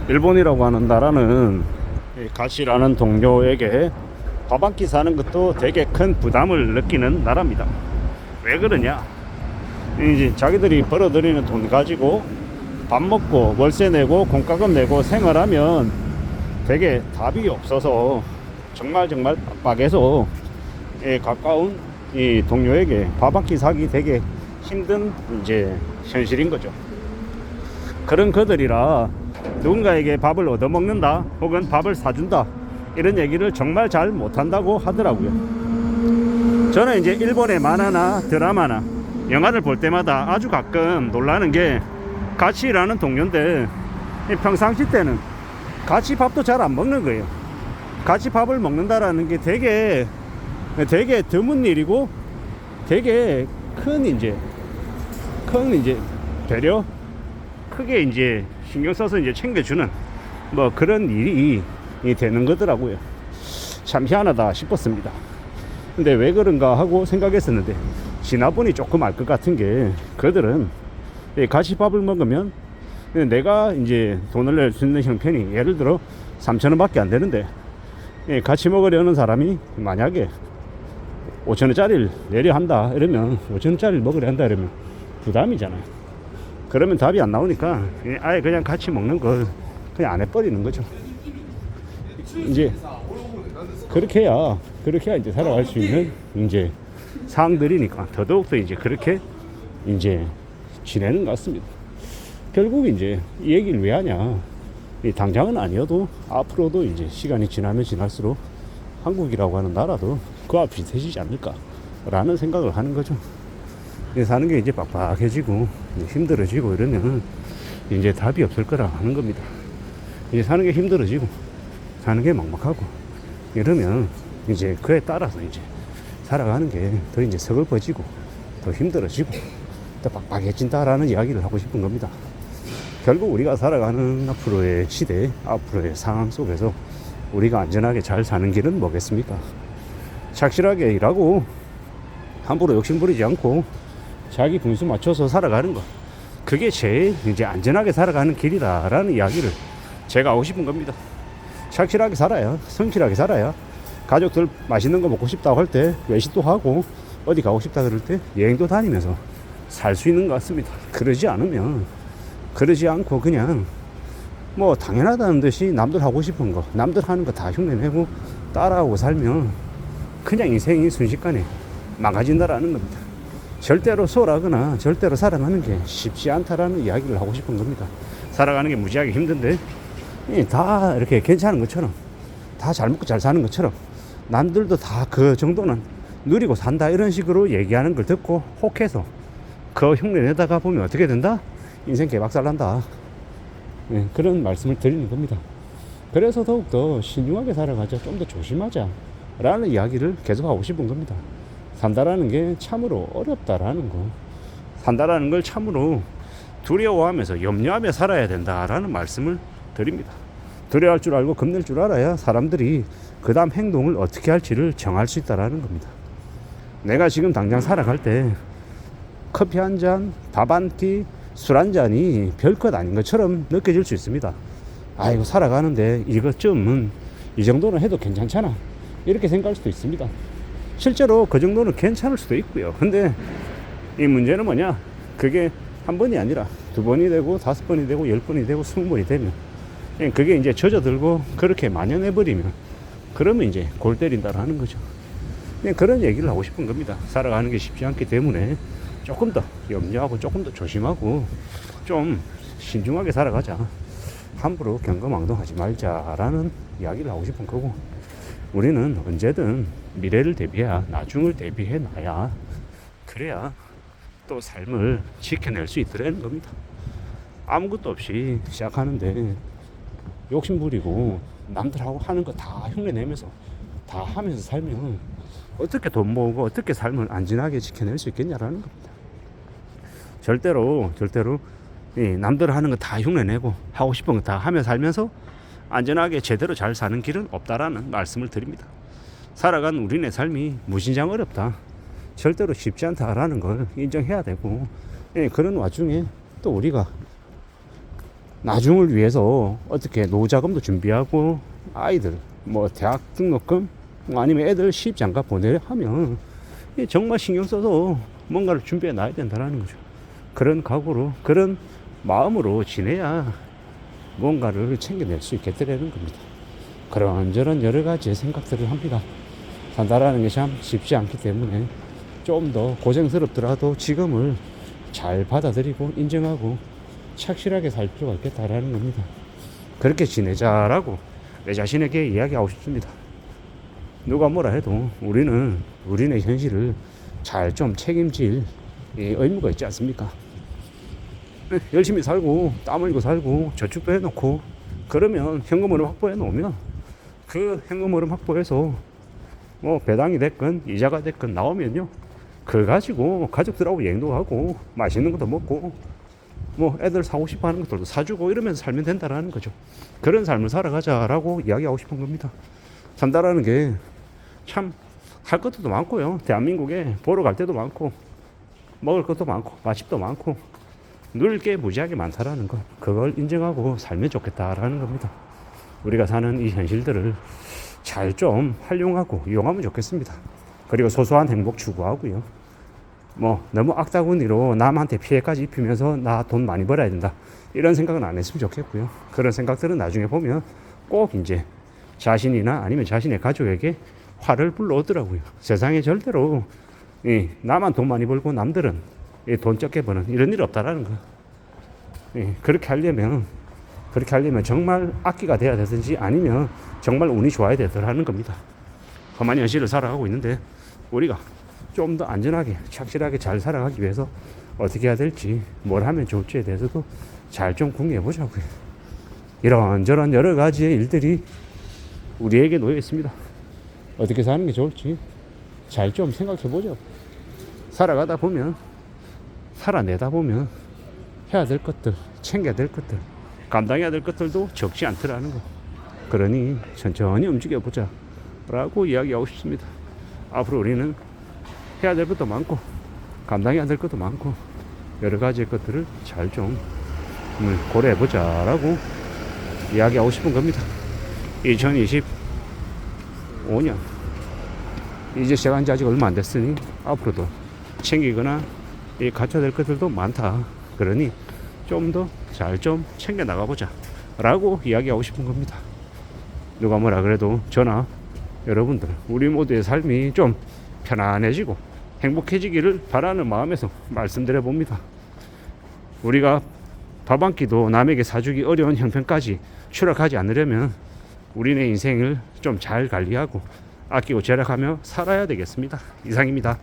일본이라고 하는 나라는 같이 일하는 동료에게 밥 한 끼 사는 것도 되게 큰 부담을 느끼는 나라입니다. 왜 그러냐? 이제 자기들이 벌어들이는 돈 가지고 밥 먹고 월세 내고 공과금 내고 생활하면 되게 답이 없어서 정말 빡빡해서 가까운 이 동료에게 밥 한 끼 사기 되게 힘든 이제 현실인 거죠. 그런 그들이라 누군가에게 밥을 얻어먹는다 혹은 밥을 사준다 이런 얘기를 정말 잘 못한다고 하더라고요. 저는 이제 일본의 만화나 드라마나 영화를 볼 때마다 아주 가끔 놀라는 게 같이 일하는 동료인데 평상시 때는 같이 밥도 잘 안 먹는 거예요. 같이 밥을 먹는다라는 게 되게 드문 일이고 되게 큰 이제 배려 크게 이제 신경 써서 이제 챙겨주는 뭐 그런 일이 되는 거더라고요. 참 희한하다 싶었습니다. 근데 왜 그런가 하고 생각했었는데 지나보니 조금 알 것 같은 게 그들은 같이 밥을 먹으면 내가 이제 돈을 낼 수 있는 형편이 예를 들어 3,000원 밖에 안 되는데 같이 먹으려는 사람이 만약에 5,000원짜리를 내려 한다 이러면 5,000원짜리를 먹으려 한다 이러면 부담이잖아요. 그러면 답이 안 나오니까 아예 그냥 같이 먹는 걸 그냥 안 해버리는 거죠. 이제 그렇게 해야 이제 살아갈 수 있는 이제 상황들이니까 더더욱더 이제 그렇게 이제 지내는 것 같습니다. 결국 이제 이 얘기를 왜 하냐? 당장은 아니어도 앞으로도 이제 시간이 지나면 지날수록 한국이라고 하는 나라도 그와 비슷해지지 않을까라는 생각을 하는 거죠. 사는 게 이제 빡빡해지고 힘들어지고 이러면 이제 답이 없을 거라 하는 겁니다. 이제 사는 게 힘들어지고 사는 게 막막하고 이러면 이제 그에 따라서 이제 살아가는 게 더 이제 서글퍼지고 더 힘들어지고 더 빡빡해진다라는 이야기를 하고 싶은 겁니다. 결국 우리가 살아가는 앞으로의 시대, 앞으로의 상황 속에서 우리가 안전하게 잘 사는 길은 뭐겠습니까? 착실하게 일하고 함부로 욕심부리지 않고 자기 분수 맞춰서 살아가는 것, 그게 제일 이제 안전하게 살아가는 길이다라는 이야기를 제가 하고 싶은 겁니다. 착실하게 살아야, 성실하게 살아야 가족들 맛있는 거 먹고 싶다고 할 때 외식도 하고 어디 가고 싶다 그럴 때 여행도 다니면서 살 수 있는 것 같습니다. 그러지 않고 그냥 뭐 당연하다는 듯이 남들 하고 싶은 거, 남들 하는 거 다 흉내내고 따라하고 살면 그냥 인생이 순식간에 망가진다라는 겁니다. 절대로 소홀하거나 절대로 살아가는 게 쉽지 않다라는 이야기를 하고 싶은 겁니다. 살아가는 게 무지하게 힘든데 다 이렇게 괜찮은 것처럼, 다 잘 먹고 잘 사는 것처럼 남들도 다 그 정도는 누리고 산다 이런 식으로 얘기하는 걸 듣고 혹해서 그 흉내 내다가 보면 어떻게 된다? 인생 개박살 난다. 그런 말씀을 드리는 겁니다. 그래서 더욱더 신중하게 살아가자, 좀 더 조심하자 라는 이야기를 계속 하고 싶은 겁니다. 산다라는 게 참으로 어렵다라는 거, 산다라는 걸 참으로 두려워하면서 염려하며 살아야 된다라는 말씀을 드립니다. 두려워할 줄 알고 겁낼 줄 알아야 사람들이 그 다음 행동을 어떻게 할지를 정할 수 있다라는 겁니다. 내가 지금 당장 살아갈 때 커피 한 잔, 밥 한 끼, 술 한 잔이 별것 아닌 것처럼 느껴질 수 있습니다. 아이고 살아가는데 이것쯤은 이 정도는 해도 괜찮잖아 이렇게 생각할 수도 있습니다. 실제로 그 정도는 괜찮을 수도 있고요. 근데 이 문제는 뭐냐, 그게 한 번이 아니라 2번이 되고 5번이 되고 10번이 되고 20번이 되면 그게 이제 젖어들고 그렇게 만연해버리면 그러면 이제 골 때린다라는 거죠. 그런 얘기를 하고 싶은 겁니다. 살아가는 게 쉽지 않기 때문에 조금 더 염려하고 조금 더 조심하고 좀 신중하게 살아가자, 함부로 경거망동하지 말자라는 이야기를 하고 싶은 거고, 우리는 언제든 미래를 대비해야, 나중을 대비해 놔야 그래야 또 삶을 지켜낼 수 있더라는 겁니다. 아무것도 없이 시작하는데 욕심 부리고 남들하고 하는 거 다 흉내내면서 다 하면서 살면 어떻게 돈 모으고 어떻게 삶을 안전하게 지켜낼 수 있겠냐라는 겁니다. 절대로 남들 하는 거 다 흉내내고 하고 싶은 거 다 하며 살면서 안전하게 제대로 잘 사는 길은 없다라는 말씀을 드립니다. 살아간 우리네 삶이 무진장 어렵다, 절대로 쉽지 않다라는 걸 인정해야 되고, 그런 와중에 또 우리가 나중을 위해서 어떻게 노후자금도 준비하고 아이들 뭐 대학 등록금 뭐 아니면 애들 시집장가 보내려 하면 정말 신경 써서 뭔가를 준비해 놔야 된다는 거죠. 그런 각오로 그런 마음으로 지내야 뭔가를 챙겨낼 수 있겠다는 겁니다. 그런저런 여러 가지 생각들을 합니다. 산다라는 게 참 쉽지 않기 때문에 좀 더 고생스럽더라도 지금을 잘 받아들이고 인정하고 착실하게 살 필요가 있겠다라는 겁니다. 그렇게 지내자라고 내 자신에게 이야기하고 싶습니다. 누가 뭐라 해도 우리는 우리네 현실을 잘 좀 책임질 의무가 있지 않습니까? 열심히 살고 땀 흘리고 살고 저축도 해놓고 그러면 현금 흐름 확보해 놓으면 그 현금 흐름 확보해서 뭐 배당이 됐건 이자가 됐건 나오면요 그거 가지고 가족들하고 여행도 하고 맛있는 것도 먹고 뭐 애들 사고 싶어 하는 것들도 사주고 이러면서 살면 된다라는 거죠. 그런 삶을 살아가자라고 이야기하고 싶은 겁니다. 산다라는 게 참 할 것도 많고요. 대한민국에 보러 갈 때도 많고 먹을 것도 많고 맛집도 많고 누릴 게 무지하게 많다라는 거 그걸 인정하고 살면 좋겠다라는 겁니다. 우리가 사는 이 현실들을 잘 좀 활용하고 이용하면 좋겠습니다. 그리고 소소한 행복 추구하고요. 뭐 너무 악다구니로 남한테 피해까지 입히면서 나 돈 많이 벌어야 된다 이런 생각은 안 했으면 좋겠고요. 그런 생각들은 나중에 보면 꼭 이제 자신이나 아니면 자신의 가족에게 화를 불러오더라고요. 세상에 절대로 나만 돈 많이 벌고 남들은 돈 적게 버는 이런 일 없다라는 거. 그렇게 하려면 정말 악기가 돼야 되든지 아니면 정말 운이 좋아야 되더라는 겁니다. 험한 현실을 살아가고 있는데 우리가 좀 더 안전하게 착실하게 잘 살아가기 위해서 어떻게 해야 될지 뭘 하면 좋을지에 대해서도 잘 좀 궁리해 보자고요. 이런저런 여러 가지의 일들이 우리에게 놓여 있습니다. 어떻게 사는 게 좋을지 잘 좀 생각해 보죠. 살아가다 보면 살아내다 보면 해야 될 것들 챙겨야 될 것들 감당해야 될 것들도 적지 않더라는 거. 그러니 천천히 움직여 보자 라고 이야기하고 싶습니다. 앞으로 우리는 해야 될 것도 많고 감당해야 될 것도 많고 여러 가지 것들을 잘 좀 고려해 보자 라고 이야기하고 싶은 겁니다. 2025년 이제 시작한 지 아직 얼마 안 됐으니 앞으로도 챙기거나 갖춰야 될 것들도 많다. 그러니 좀 더 잘 좀 챙겨 나가보자 라고 이야기하고 싶은 겁니다. 누가 뭐라 그래도 저나 여러분들 우리 모두의 삶이 좀 편안해지고 행복해지기를 바라는 마음에서 말씀드려 봅니다. 우리가 밥 한 끼도 남에게 사주기 어려운 형편까지 추락하지 않으려면 우리네 인생을 좀 잘 관리하고 아끼고 절약하며 살아야 되겠습니다. 이상입니다.